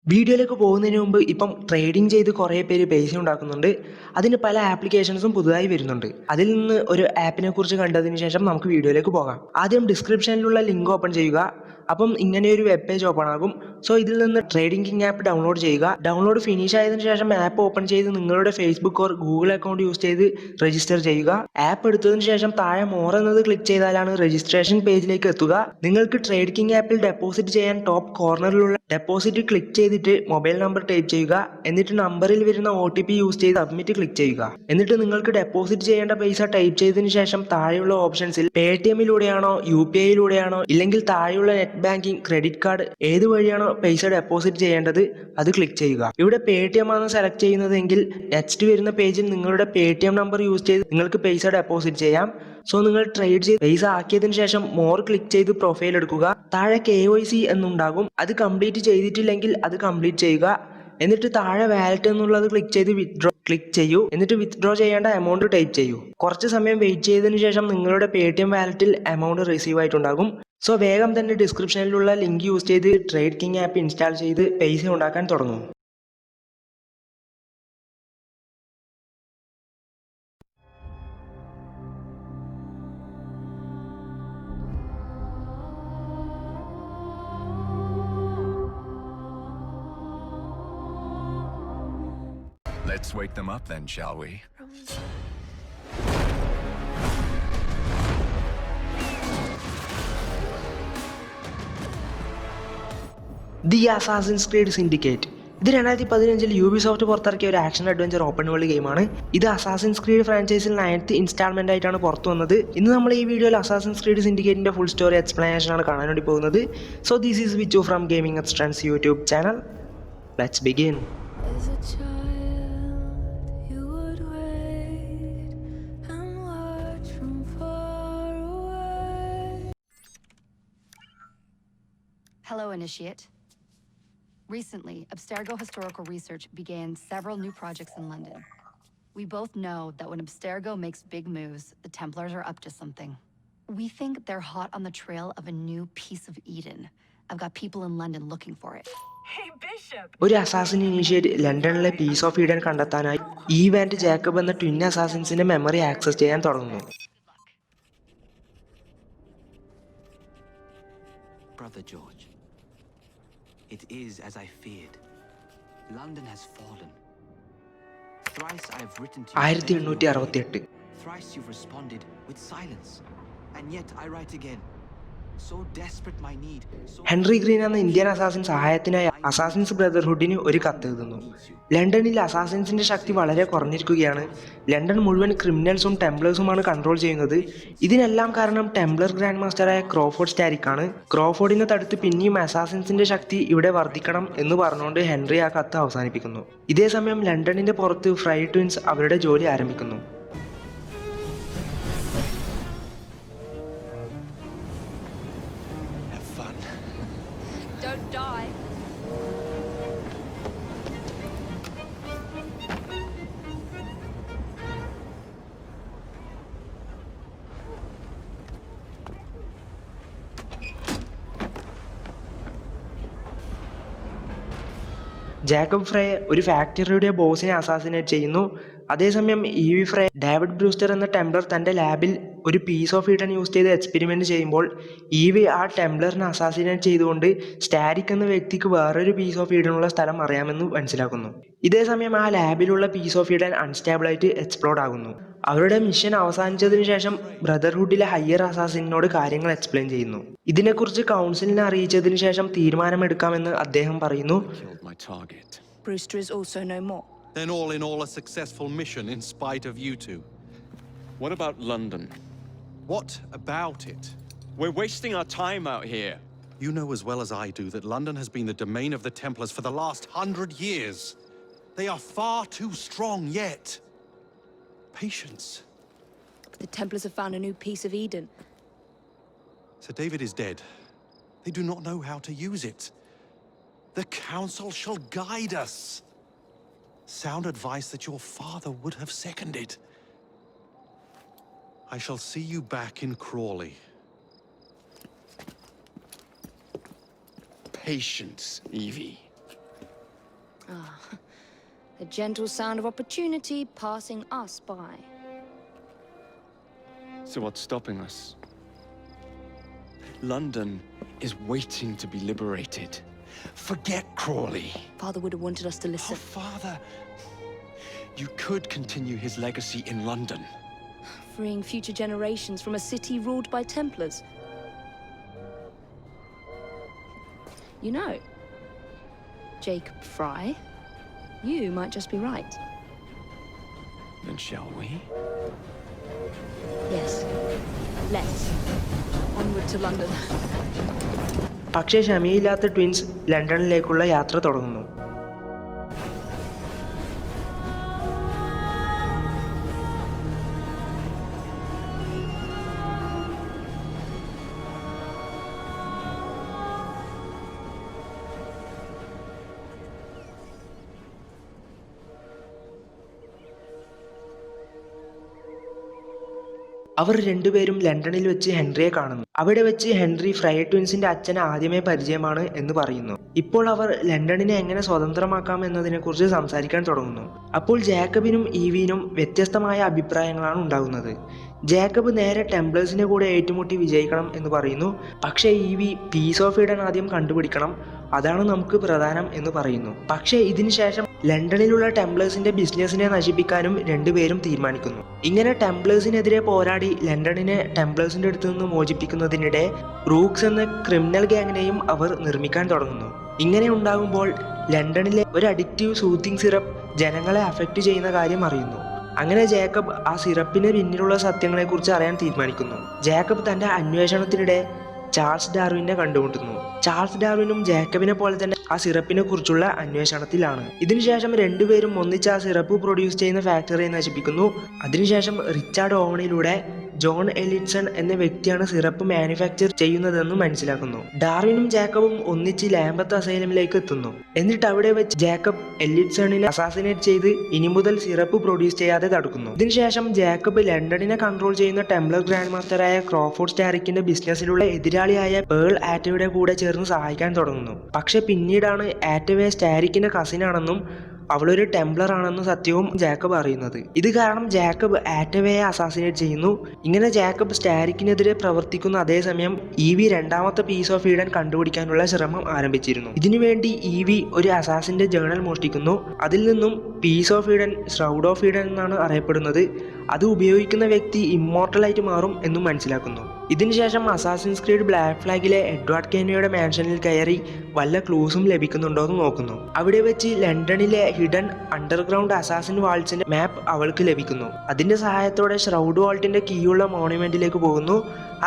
വീഡിയോയിലേക്ക് പോകുന്നതിന് മുമ്പ് ഇപ്പം ട്രേഡിംഗ് ചെയ്ത് കുറേ പേര് പൈസ ഉണ്ടാക്കുന്നുണ്ട്. അതിന് പല ആപ്ലിക്കേഷൻസും പുതുതായി വരുന്നുണ്ട്. അതിൽ നിന്ന് ഒരു ആപ്പിനെ കുറിച്ച് കണ്ടതിന് ശേഷം നമുക്ക് വീഡിയോയിലേക്ക് പോകാം. ആദ്യം ഡിസ്ക്രിപ്ഷനിലുള്ള ലിങ്ക് ഓപ്പൺ ചെയ്യുക. അപ്പം ഇങ്ങനെയൊരു വെബ് പേജ് ഓപ്പൺ ആകും. സോ ഇതിൽ നിന്ന് ട്രേഡിംഗ് കിങ് ആപ്പ് ഡൗൺലോഡ് ചെയ്യുക. ഡൗൺലോഡ് ഫിനിഷ് ആയതിനു ശേഷം ആപ്പ് ഓപ്പൺ ചെയ്ത് നിങ്ങളുടെ Facebook or Google account use ചെയ്ത് രജിസ്റ്റർ ചെയ്യുക. ആപ്പ് എടുത്തതിന് ശേഷം താഴെ മോർ എന്നത് ക്ലിക്ക് ചെയ്താലാണ് രജിസ്ട്രേഷൻ പേജിലേക്ക് എത്തുക. നിങ്ങൾക്ക് ട്രേഡ് കിങ് ആപ്പിൽ ഡെപ്പോസിറ്റ് ചെയ്യാൻ ടോപ്പ് കോർണറിലുള്ള ഡെപ്പോസിറ്റ് ക്ലിക്ക് ചെയ്തിട്ട് മൊബൈൽ നമ്പർ ടൈപ്പ് ചെയ്യുക. എന്നിട്ട് നമ്പറിൽ വരുന്ന OTP യൂസ് ചെയ്ത് സബ്മിറ്റ് ക്ലിക്ക് ചെയ്യുക. എന്നിട്ട് നിങ്ങൾക്ക് ഡെപ്പോസിറ്റ് ചെയ്യേണ്ട പൈസ ടൈപ്പ് ചെയ്തതിനു ശേഷം താഴെയുള്ള ഓപ്ഷൻസിൽ പേടിഎമ്മിലൂടെയാണോ UPI-യിലൂടെയാണോ ഇല്ലെങ്കിൽ താഴെയുള്ള നെറ്റ് ബാങ്കിങ്, ക്രെഡിറ്റ് കാർഡ് ഏത് വഴിയാണോ പൈസ ഡെപ്പോസിറ്റ് ചെയ്യേണ്ടത് അത് ക്ലിക്ക് ചെയ്യുക. ഇവിടെ പേടിഎം ആണ് സെലക്ട് ചെയ്യുന്നതെങ്കിൽ നെക്സ്റ്റ് വരുന്ന പേജിൽ നിങ്ങളുടെ പേടിഎം നമ്പർ യൂസ് ചെയ്ത് നിങ്ങൾക്ക് പൈസ ഡെപ്പോസിറ്റ് ചെയ്യാം. സോ നിങ്ങൾ ട്രേഡ് ചെയ്ത് പൈസ ആക്കിയതിനു ശേഷം മോർ ക്ലിക്ക് ചെയ്ത് പ്രൊഫൈൽ എടുക്കുക. താഴെ KYC എന്നുണ്ടാകും. അത് കംപ്ലീറ്റ് ചെയ്തിട്ടില്ലെങ്കിൽ അത് കംപ്ലീറ്റ് ചെയ്യുക. എന്നിട്ട് താഴെ വാലറ്റ് എന്നുള്ളത് ക്ലിക്ക് ചെയ്ത് വിത്ഡ്രോ ക്ലിക്ക് ചെയ്യൂ. എന്നിട്ട് വിത്ഡ്രോ ചെയ്യേണ്ട എമൗണ്ട് ടൈപ്പ് ചെയ്യൂ. കുറച്ച് സമയം വെയിറ്റ് ചെയ്തതിനു ശേഷം നിങ്ങളുടെ പേടിഎം വാലറ്റിൽ എമൗണ്ട് റിസീവ് ആയിട്ടുണ്ടാകും. സോ വേഗം തന്നെ ഡിസ്ക്രിപ്ഷനിലുള്ള ലിങ്ക് യൂസ് ചെയ്ത് ട്രേഡ് കിങ് ആപ്പ് ഇൻസ്റ്റാൾ ചെയ്ത് പൈസ ഉണ്ടാക്കാൻ തുടങ്ങും. Let's wake them up then, shall we? The assassins creed syndicate. ഇത് 2015 യൂബിസോഫ്റ്റ് പുറത്തിറക്കിയ ഒരു ആക്ഷൻ അഡ്വഞ്ചർ ഓപ്പൺ വേൾഡ് ഗെയിമാണ്. ഇത് അസാസിൻസ് ക്രീഡ് ഫ്രാഞ്ചൈസിൽ 9th ഇൻസ്റ്റാൾമെന്റ് ആയിട്ടാണ് പുറത്തു വന്നത്. ഇന്ന് നമ്മൾ ഈ വീഡിയോയിൽ അസാസിൻസ് ക്രീഡ് സിൻഡിക്കേറ്റിന്റെ ഫുൾ സ്റ്റോറി എക്സ്പ്ലനേഷൻ ആണ് കാണാൻ വേണ്ടി പോകുന്നത്. So this is Vichu from gaming എക്സ്ട്രാൻസ് YouTube channel. Let's begin. Hello, Initiate. Recently, Abstergo Historical Research began several new projects in London. We both know that when Abstergo makes big moves, the Templars are up to something. We think they're hot on the trail of a new piece of Eden. I've got people in London looking for it. Hey, Bishop! ഒരു assassin initiate ലണ്ടനിലെ piece of Eden കണ്ടെത്താനായി eve and Jacob എന്ന twin അസാസിൻസിന്റെ memory access ചെയ്യാൻ തുടങ്ങുന്നു. Brother George, it is as I feared. London has fallen. Thrice I have written to you. 1868. Thrice you've responded with silence. And yet I write again. So desperate my need. Henry green എന്ന Indian assassin സഹായത്തിനായി assassins ബ്രദർഹുഡിന് ഒരു കത്ത് എഴുതുന്നു. ലണ്ടനിൽ അസാസിൻസിന്റെ ശക്തി വളരെ കുറഞ്ഞിരിക്കുകയാണ്. London മുഴുവൻ ക്രിമിനൽസും ടെംപ്ലേഴ്സുമാണ് control ചെയ്യുന്നത്. ഇതിനെല്ലാം കാരണം ടെംപ്ലർ ഗ്രാൻഡ് മാസ്റ്ററായ ക്രോഫോർഡ് സ്റ്റാരിക് ആണ്. ക്രോഫോർഡിനെ തടുത്ത് പിന്നെയും അസാസിൻസിന്റെ ശക്തി ഇവിടെ വർദ്ധിക്കണം എന്ന് പറഞ്ഞുകൊണ്ട് ഹെൻറി ആ കത്ത് അവസാനിപ്പിക്കുന്നു. ഇതേസമയം ലണ്ടനിന്റെ പുറത്ത് ഫ്രൈ ട്വിൻസ് അവരുടെ ജോലി ആരംഭിക്കുന്നു. Don't die. ജാക്കബ് ഫ്രൈ ഒരു ഫാക്ടറിയുടെ ബോസിനെ അസാസിനേറ്റ് ചെയ്യുന്നു. അതേസമയം ഈവി ഫ്രൈ ഡേവിഡ് ബ്രൂസ്റ്റർ എന്ന ടെംപ്ലർ തൻ്റെ ലാബിൽ ഒരു പീസ് ഓഫ് ഈഡൻ യൂസ് ചെയ്ത് എക്സ്പെരിമെന്റ് ചെയ്യുമ്പോൾ ഈവി ആ ടെംപ്ലറിനെ അസാസിനേറ്റ് ചെയ്തുകൊണ്ട് സ്റ്റാരിക് എന്ന വ്യക്തിക്ക് വേറൊരു പീസ് ഓഫ് ഈഡനുള്ള സ്ഥലം അറിയാമെന്ന് മനസ്സിലാക്കുന്നു. ഇതേസമയം ആ ലാബിലുള്ള പീസ് ഓഫ് ഈഡൻ അൺസ്റ്റാബിളായിട്ട് എക്സ്പ്ലോഡ് ആകുന്നു. അവരുടെ മിഷൻ അവസാനിച്ചതിന് ശേഷം ബ്രദർഹുഡിലെ ഹയ്യർ അസാസിനോട് കാര്യങ്ങൾ എക്സ്പ്ലെയിൻ ചെയ്യുന്നു. ഇതിനെക്കുറിച്ച് കൗൺസിലിനെ അറിയിച്ചതിന് ശേഷം തീരുമാനമെടുക്കാമെന്ന് അദ്ദേഹം പറയുന്നു. Brewster is also no more. Then all in all a successful mission in spite of you two. What about London? What about it? We're wasting our time out here. You know as well as I do that London has been the domain of the Templars for the last 100 years. They are far too strong yet. Patience. The Templars have found a new piece of Eden. Sir David is dead. They do not know how to use it. The Council shall guide us. Sound advice that your father would have seconded. I shall see you back in Crawley. Patience, Evie. The gentle sound of opportunity passing us by. So what's stopping us? London is waiting to be liberated. Forget Crawley. Father would have wanted us to Oh, listen. Father. You could continue his legacy in London. Freeing future generations from a city ruled by Templars. You know, Jacob Fry, you might just be right. Then shall we? Yes. Let's. Onward to London. പക്ഷേ ക്ഷമയില്ലാത്ത twins ലണ്ടനിലേക്കുള്ള യാത്ര തുടങ്ങുന്നു. അവർ രണ്ടുപേരും ലണ്ടനിൽ വെച്ച് ഹെൻറിയെ കാണുന്നു. അവിടെ വെച്ച് Henry fry ട്വിൻസിന്റെ അച്ഛന് ആദ്യമേ പരിചയമാണ് എന്ന് പറയുന്നു. ഇപ്പോൾ അവർ ലണ്ടനിനെ എങ്ങനെ സ്വതന്ത്രമാക്കാം എന്നതിനെക്കുറിച്ച് സംസാരിക്കാൻ തുടങ്ങുന്നു. അപ്പോൾ ജാക്കബിനും ഈവിനും വ്യത്യസ്തമായ അഭിപ്രായങ്ങളാണ് ഉണ്ടാകുന്നത്. ജാക്കബ് നേരെ ടെംപ്ലേഴ്സിന്റെ കൂടെ ഏറ്റുമുട്ടി വിജയിക്കണം എന്ന് പറയുന്നു. പക്ഷേ ഈവി പീസ് ഓഫ് ഈഡൻ ആദ്യം കണ്ടുപിടിക്കണം, അതാണ് നമുക്ക് പ്രധാനം എന്ന് പറയുന്നു. പക്ഷേ ഇതിനുശേഷം ലണ്ടനിലുള്ള ടെംപ്ലേഴ്സിന്റെ ബിസിനസിനെ നശിപ്പിക്കാനും രണ്ടുപേരും തീരുമാനിക്കുന്നു. ഇങ്ങനെ ടെംപ്ലേഴ്സിനെതിരെ പോരാടി ലണ്ടനിനെ ടെംപ്ലേഴ്സിന്റെ അടുത്ത് നിന്ന് മോചിപ്പിക്കുന്നതിനിടെ റൂക്സ് എന്ന ക്രിമിനൽ ഗാങ്ങിനെയും അവർ നിർമ്മിക്കാൻ തുടങ്ങുന്നു. ഇങ്ങനെ ഉണ്ടാകുമ്പോൾ ലണ്ടനിലെ ഒരു അഡിക്റ്റീവ് സൂത്തിങ് സിറപ്പ് ജനങ്ങളെ അഫക്റ്റ് ചെയ്യുന്ന കാര്യം അറിയുന്നു. അങ്ങനെ ജേക്കബ് ആ സിറപ്പിന് പിന്നിലുള്ള സത്യങ്ങളെക്കുറിച്ച് അറിയാൻ തീരുമാനിക്കുന്നു. ജേക്കബ് തന്റെ അന്വേഷണത്തിനിടെ ചാൾസ് ഡാർവിനെ കണ്ടുമുട്ടുന്നു. ചാൾസ് ഡാർവിനും ജേക്കബിനെ പോലെ തന്നെ ആ സിറപ്പിനെ കുറിച്ചുള്ള അന്വേഷണത്തിലാണ്. ഇതിനുശേഷം രണ്ടുപേരും ഒന്നിച്ച് ആ സിറപ്പ് പ്രൊഡ്യൂസ് ചെയ്യുന്ന ഫാക്ടറിയെ നശിപ്പിക്കുന്നു. അതിനുശേഷം റിച്ചാർഡ് ഓവനിലൂടെ ജോൺ എലിറ്റ്സൺ എന്ന വ്യക്തിയാണ് സിറപ്പ് മാനുഫാക്ചർ ചെയ്യുന്നതെന്ന് മനസ്സിലാക്കുന്നു. ഡാർവിനും ജേക്കബും ഒന്നിച്ച് ലാംബത്ത് അസൈലമിലേക്ക് എത്തുന്നു. എന്നിട്ട് അവിടെ വെച്ച് ജേക്കബ് എലിറ്റ്സണിനെ അസാസിനേറ്റ് ചെയ്ത് ഇനി മുതൽ സിറപ്പ് പ്രൊഡ്യൂസ് ചെയ്യാതെ തടുക്കുന്നു. ഇതിനുശേഷം ജേക്കബ് ലണ്ടനിനെ കൺട്രോൾ ചെയ്യുന്ന ടെംപ്ലർ ഗ്രാൻഡ് മാസ്റ്ററായ ക്രോഫോർഡ് സ്റ്റാരിക്കിന്റെ ബിസിനസ്സിലുള്ള എതിരാളിയായ പേൾ ആറ്റവയുടെ കൂടെ ചേർന്ന് സഹായിക്കാൻ തുടങ്ങുന്നു. പക്ഷെ പിന്നീടാണ് ആറ്റവെ സ്റ്റാരിക്കിന്റെ കസിനാണെന്നും അവളൊരു ടെംപ്ലർ ആണെന്ന സത്യവും ജാക്കബ് അറിയുന്നത്. ഇത് കാരണം ജാക്കബ് ആറ്റവയെ അസാസിനേറ്റ് ചെയ്യുന്നു. ഇങ്ങനെ ജാക്കബ് സ്റ്റാരിക്കിനെതിരെ പ്രവർത്തിക്കുന്ന അതേസമയം ഈവി രണ്ടാമത്തെ പീസ് ഓഫ് ഈഡൻ കണ്ടുപിടിക്കാനുള്ള ശ്രമം ആരംഭിച്ചിരുന്നു. ഇതിനുവേണ്ടി ഈവി ഒരു അസാസിന്റെ ജേണൽ മോഷ്ടിക്കുന്നു. അതിൽ നിന്നും piece of Eden shroud of Eden എന്നാണ് അറിയപ്പെടുന്നത്. അത് ഉപയോഗിക്കുന്ന വ്യക്തി ഇമ്മോർട്ടലായിട്ട് മാറും എന്നും മനസ്സിലാക്കുന്നു. ഇതിനുശേഷം അസാസിൻസ് ക്രീഡ് ബ്ലാക്ക് ഫ്ലാഗിലെ എഡ്വാർഡ് കെനിയുടെ മാൻഷനിൽ കയറി വല്ല ക്ലൂസും ലഭിക്കുന്നുണ്ടോ എന്ന് നോക്കുന്നു. അവിടെ വെച്ച് ലണ്ടനിലെ ഹിഡൻ അണ്ടർഗ്രൗണ്ട് അസാസിൻ വാൾസിന്റെ മാപ്പ് അവൾക്ക് ലഭിക്കുന്നു. അതിന്റെ സഹായത്തോടെ ഷ്രൗഡ് വാൾട്ടിന്റെ കീയുള്ള മോണുമെന്റിലേക്ക് പോകുന്നു.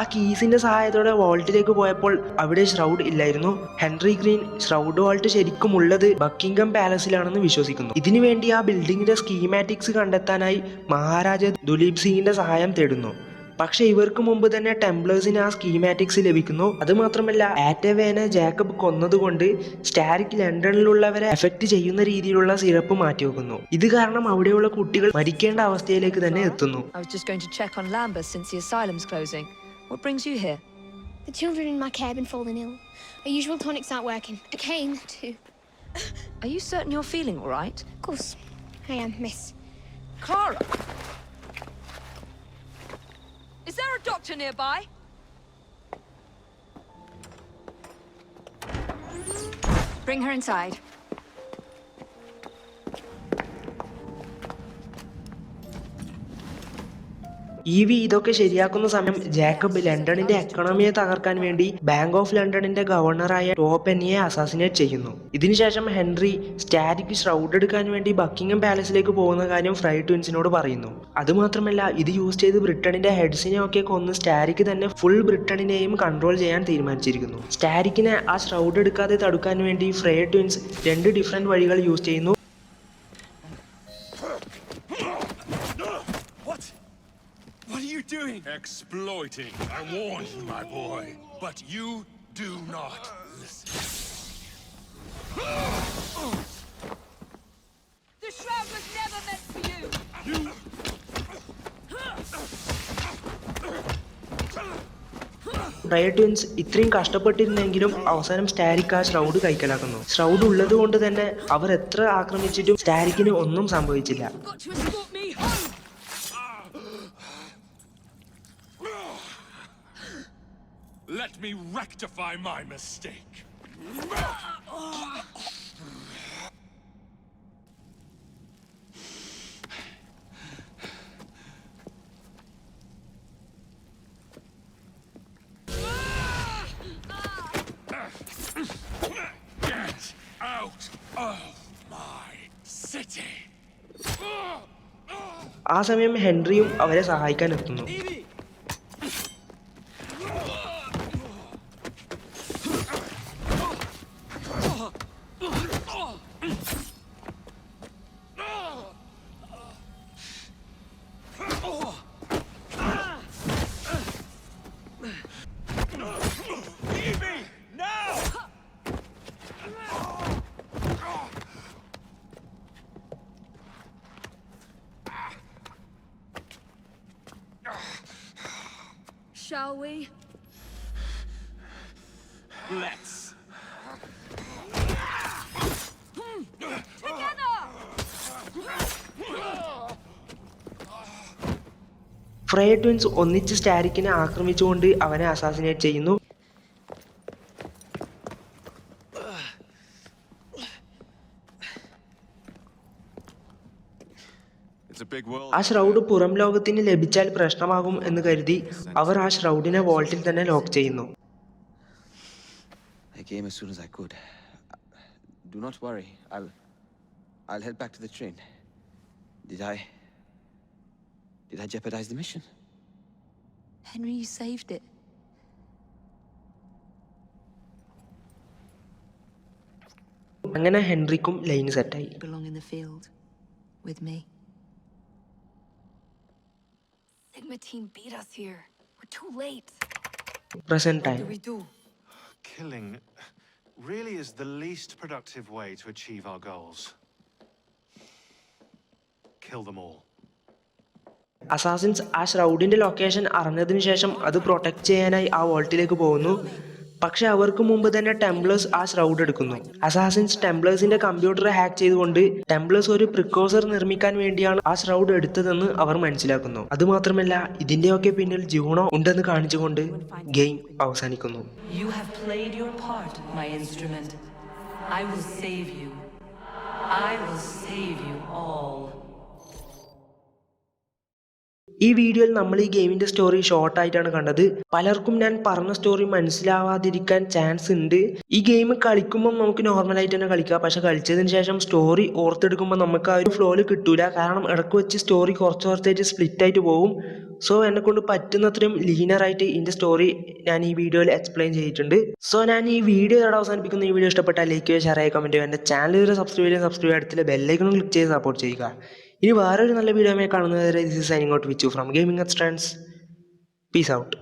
ആ കീസിന്റെ സഹായത്തോടെ വാൾട്ടിലേക്ക് പോയപ്പോൾ അവിടെ ഷ്രൗഡ് ഇല്ലായിരുന്നു. ഹെൻറി ഗ്രീൻ ഷ്രൗഡ് വാൾട്ട് ശരിക്കും ഉള്ളത് ബക്കിംഗ്ഹാം പാലസിലാണെന്ന് വിശ്വസിക്കുന്നു. ഇതിനുവേണ്ടി ആ ബിൽഡിങ്ങിന്റെ സ്കീമാറ്റിക്സ് കണ്ടെത്താനായി മഹാരാജ ദുലീപ് സിംഗിന്റെ സഹായം തേടുന്നു. പക്ഷെ ഇവർക്ക് മുമ്പ് തന്നെ ടെംപ്ലേഴ്സിന് ആ സ്കീമാറ്റിക്സ് ലഭിക്കുന്നു. അതുമാത്രമല്ല ആറ്റവേനെ ജാക്കബ് കൊന്നതുകൊണ്ട് സ്റ്റാരിക് ലണ്ടനിലുള്ളവരെ എഫക്ട് ചെയ്യുന്ന രീതിയിലുള്ള സിറപ്പ് മാറ്റിവെക്കുന്നു. ഇത് കാരണം അവിടെയുള്ള കുട്ടികൾ മരിക്കേണ്ട അവസ്ഥയിലേക്ക് തന്നെ എത്തുന്നു. I was just going to check on Lambeth since the asylum's closing. What brings you here? The children in my care have been falling ill. Our usual tonics aren't working. I came to... Are you certain you're feeling all right? Of course, I am, miss. Clara! Is there a doctor nearby? Bring her inside. EV ഇതൊക്കെ ശരിയാക്കുന്ന സമയം Jacob ലണ്ടനിന്റെ എക്കണോമിയെ തകർക്കാൻ വേണ്ടി bank of ലണ്ടനിന്റെ ഗവർണറായ ടോപ്പെന്നിയെ assassinate ചെയ്യുന്നു. ഇതിനുശേഷം Henry സ്റ്റാരിക് shroud എടുക്കാൻ വേണ്ടി Buckingham പാലസിലേക്ക് പോകുന്ന കാര്യം ഫ്രൈ ട്വിൻസിനോട് പറയുന്നു. അതുമാത്രമല്ല ഇത് യൂസ് ചെയ്ത് ബ്രിട്ടനിന്റെ ഹെഡ്സിനെ ഒക്കെ കൊന്ന് സ്റ്റാരിക് തന്നെ ഫുൾ ബ്രിട്ടനിനെയും കൺട്രോൾ ചെയ്യാൻ തീരുമാനിച്ചിരിക്കുന്നു. സ്റ്റാരിക്കിനെ ആ ഷ്രൗഡ് എടുക്കാതെ തടുക്കാൻ വേണ്ടി ഫ്രൈ ട്വിൻസ് രണ്ട് ഡിഫറെന്റ് വഴികൾ യൂസ് ചെയ്യുന്നു. What are you doing? Exploiting. I warned you, my boy. But you do not listen. The shroud was never meant for you! Fryer twins ഇത്രയും കഷ്ടപ്പെട്ടിരുന്നെങ്കിലും അവസാനം സ്റ്റാരിക് ആ ഷ്രൗഡ് കൈക്കലാക്കുന്നു. ഷ്രൗഡ് ഉള്ളത് കൊണ്ട് തന്നെ അവർ എത്ര ആക്രമിച്ചിട്ടും സ്റ്റാരിക്കിന് ഒന്നും സംഭവിച്ചില്ല. Let me rectify my mistake. Get out of my city. ആ സമയം ഹെൻറിയും അവരെ സഹായിക്കാൻ എത്തുന്നു. Shall we? Let's. Fryer twins ഒന്നിച്ച് സ്റ്റാരിക്കിനെ ആക്രമിച്ചുകൊണ്ട് അവനെ അസാസിനേറ്റ് ചെയ്യുന്നു. ആ ഷ്രൗഡ് പുറം ലോകത്തിന് ലഭിച്ചാൽ പ്രശ്നമാകും എന്ന് കരുതി അവർ ആ ഷ്രൗഡിനെ വോൾട്ടിൽ തന്നെ ലോക്ക് ചെയ്യുന്നു. I came as soon as I could. Do not worry. I'll head back to the train. Did I jeopardize the mission? Henry, you saved it. അങ്ങനെ ഹെൻറിക്കും ലൈന് സെറ്റായി. You belong in the field with me. Sigma team beat us here. We're too late. Present time. We do. Killing really is the least productive way to achieve our goals. Kill them all. Assassins ആ ഷ്രൗഡിന്റെ location അറിഞ്ഞതിന് ശേഷം അത് protect ചെയ്യാനായി ആ വോൾട്ടിലേക്ക് പോകുന്നു. പക്ഷെ അവർക്ക് മുമ്പ് തന്നെ ടെംപ്ലേഴ്സ് ആ ഷ്രൗഡ് എടുക്കുന്നു. അസാസിൻസ് ടെംപ്ലേഴ്സിന്റെ കമ്പ്യൂട്ടർ ഹാക്ക് ചെയ്തുകൊണ്ട് ടെംപ്ലേഴ്സ് ഒരു പ്രിക്കോസർ നിർമ്മിക്കാൻ വേണ്ടിയാണ് ആ ഷ്രൗഡ് എടുത്തതെന്ന് അവർ മനസ്സിലാക്കുന്നു. അതുമാത്രമല്ല ഇതിന്റെയൊക്കെ പിന്നിൽ ജൂണോ ഉണ്ടെന്ന് കാണിച്ചുകൊണ്ട് ഗെയിം അവസാനിക്കുന്നു. You have played your part, my instrument. I will save you. I will save you all. ഈ വീഡിയോയിൽ നമ്മൾ ഈ ഗെയിമിന്റെ സ്റ്റോറി ഷോർട്ട് ആയിട്ടാണ് കണ്ടത്. പലർക്കും ഞാൻ പറഞ്ഞ സ്റ്റോറി മനസ്സിലാവാതിരിക്കാൻ ചാൻസ് ഉണ്ട്. ഈ ഗെയിം കളിക്കുമ്പോൾ നമുക്ക് നോർമലായിട്ട് തന്നെ കളിക്കാം. പക്ഷെ കളിച്ചതിന് ശേഷം സ്റ്റോറി ഓർത്തെടുക്കുമ്പോൾ നമുക്ക് ആ ഒരു ഫ്ലോയിൽ കിട്ടൂല. കാരണം ഇടയ്ക്ക് വെച്ച് സ്റ്റോറി കുറച്ചായിട്ട് സ്പ്ലിറ്റ് ആയിട്ട് പോകും. സോ എന്നെ കൊണ്ട് പറ്റുന്നത്രയും ലീനറായിട്ട് ഇതിന്റെ സ്റ്റോറി ഞാൻ ഈ വീഡിയോയിൽ എക്സ്പ്ലെയിൻ ചെയ്തിട്ടുണ്ട്. സോ ഞാൻ ഈ വീഡിയോ ഇവിടെ അവസാനിപ്പിക്കുന്ന. ഈ വീഡിയോ ഇഷ്ടപ്പെട്ടാൽ ലൈക്ക് ചെയ്യുക, ഷെയർ ചെയ്യുക, കമന്റ് ചെയ്യുക. എൻ്റെ ചാനൽ ഇതുവരെ സബ്സ്ക്രൈബ് അടുത്തുള്ള ബെല്ലൈക്കണും ക്ലിക്ക് ചെയ്ത് സപ്പോർട്ട് ചെയ്യുക. ഇനി വേറൊരു നല്ല വീഡിയോ കാണുന്നതുവരെ this is signing out with you from gaming എക്സ്ട്രാൻസ്. Peace out.